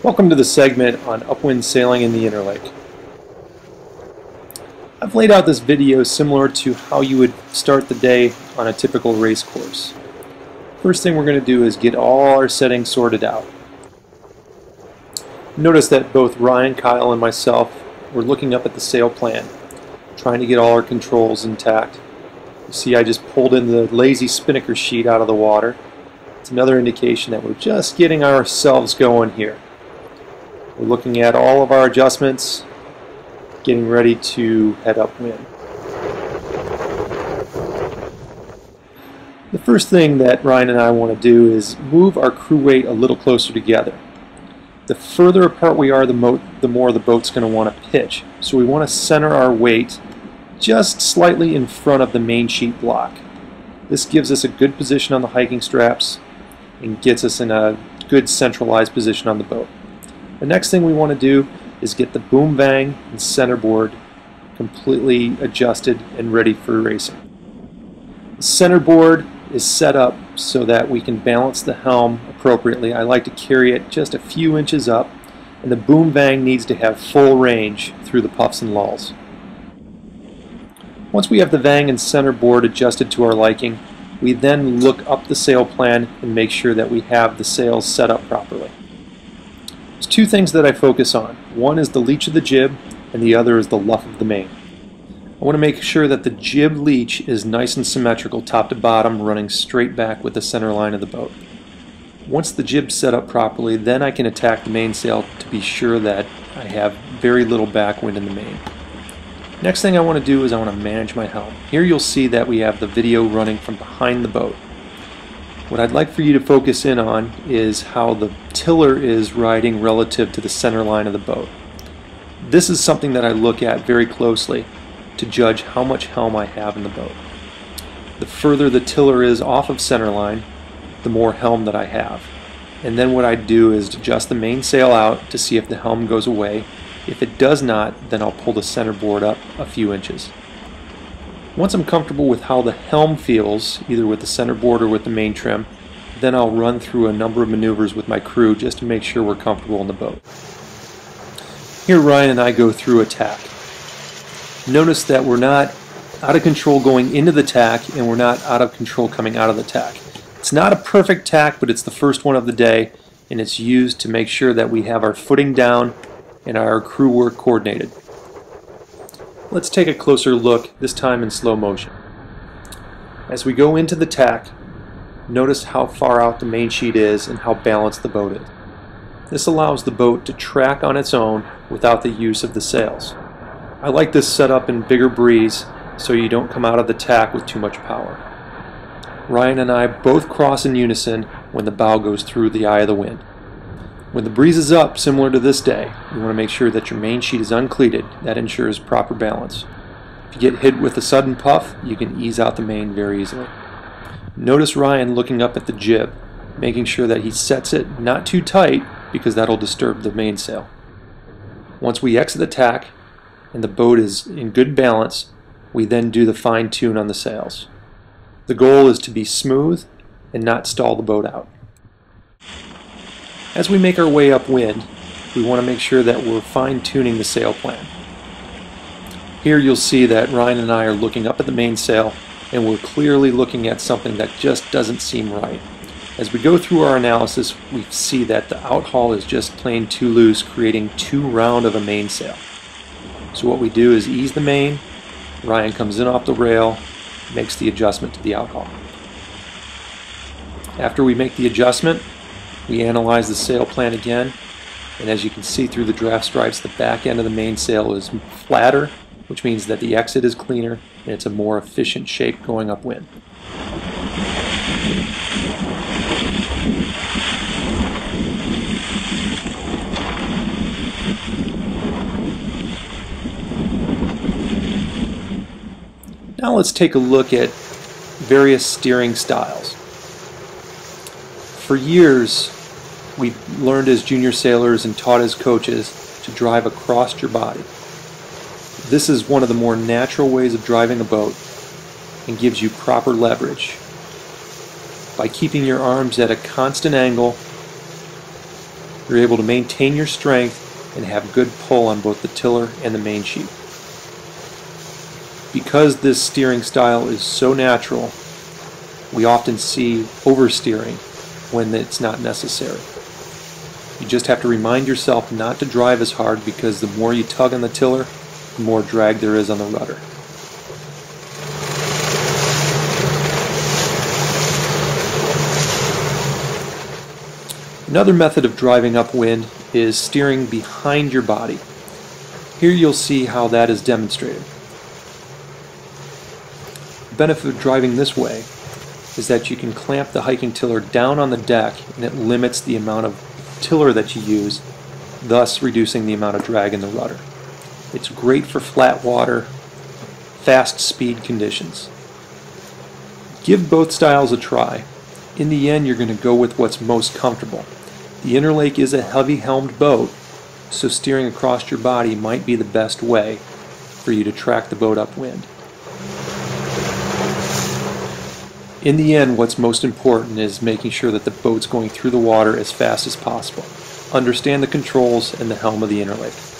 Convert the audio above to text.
Welcome to the segment on upwind sailing in the Interlake. I've laid out this video similar to how you would start the day on a typical race course. First thing we're going to do is get all our settings sorted out. Notice that both Ryan, Kyle, and myself were looking up at the sail plan, trying to get all our controls intact. You see I just pulled in the lazy spinnaker sheet out of the water. It's another indication that we're just getting ourselves going here. We're looking at all of our adjustments, getting ready to head upwind. The first thing that Ryan and I want to do is move our crew weight a little closer together. The further apart we are, the more the boat's going to want to pitch. So we want to center our weight just slightly in front of the main sheet block. This gives us a good position on the hiking straps and gets us in a good centralized position on the boat. The next thing we want to do is get the boom bang and centerboard completely adjusted and ready for racing. The centerboard is set up so that we can balance the helm appropriately. I like to carry it just a few inches up, and the boom bang needs to have full range through the puffs and lulls. Once we have the vang and centerboard adjusted to our liking, we then look up the sail plan and make sure that we have the sails set up properly. There's two things that I focus on. One is the leech of the jib, and the other is the luff of the main. I want to make sure that the jib leech is nice and symmetrical top to bottom, running straight back with the center line of the boat. Once the jib's set up properly, then I can attack the mainsail to be sure that I have very little backwind in the main. Next thing I want to do is I want to manage my helm. Here you'll see that we have the video running from behind the boat. What I'd like for you to focus in on is how the tiller is riding relative to the center line of the boat. This is something that I look at very closely to judge how much helm I have in the boat. The further the tiller is off of center line, the more helm that I have. And then what I do is adjust the mainsail out to see if the helm goes away. If it does not, then I'll pull the centerboard up a few inches. Once I'm comfortable with how the helm feels, either with the centerboard or with the main trim, then I'll run through a number of maneuvers with my crew just to make sure we're comfortable in the boat. Here Ryan and I go through a tack. Notice that we're not out of control going into the tack, and we're not out of control coming out of the tack. It's not a perfect tack, but it's the first one of the day, and it's used to make sure that we have our footing down and our crew work coordinated. Let's take a closer look, this time in slow motion. As we go into the tack, notice how far out the main sheet is and how balanced the boat is. This allows the boat to track on its own without the use of the sails. I like this setup in bigger breeze so you don't come out of the tack with too much power. Ryan and I both cross in unison when the bow goes through the eye of the wind. When the breeze is up, similar to this day, you want to make sure that your main sheet is uncleated. That ensures proper balance. If you get hit with a sudden puff, you can ease out the main very easily. Notice Ryan looking up at the jib, making sure that he sets it not too tight because that'll disturb the mainsail. Once we exit the tack and the boat is in good balance, we then do the fine tune on the sails. The goal is to be smooth and not stall the boat out. As we make our way upwind, we want to make sure that we're fine-tuning the sail plan. Here you'll see that Ryan and I are looking up at the mainsail, and we're clearly looking at something that just doesn't seem right. As we go through our analysis, we see that the outhaul is just plain too loose, creating too round of a mainsail. So what we do is ease the main, Ryan comes in off the rail, makes the adjustment to the outhaul. After we make the adjustment, we analyze the sail plan again, and as you can see through the draft stripes, the back end of the mainsail is flatter, which means that the exit is cleaner and it's a more efficient shape going upwind. Now let's take a look at various steering styles. For years, we learned as junior sailors and taught as coaches to drive across your body. This is one of the more natural ways of driving a boat and gives you proper leverage. By keeping your arms at a constant angle You're able to maintain your strength and have good pull on both the tiller and the main sheet. Because this steering style is so natural, we often see oversteering when it's not necessary. You just have to remind yourself not to drive as hard, because the more you tug on the tiller, the more drag there is on the rudder. Another method of driving upwind is steering behind your body. Here you'll see how that is demonstrated. The benefit of driving this way is that you can clamp the hiking tiller down on the deck, and it limits the amount of tiller that you use, thus reducing the amount of drag in the rudder. It's great for flat water, fast speed conditions. Give both styles a try. In the end, you're going to go with what's most comfortable. The Interlake is a heavy helmed boat, so steering across your body might be the best way for you to track the boat upwind. In the end, what's most important is making sure that the boat's going through the water as fast as possible. Understand the controls and the helm of the Interlake.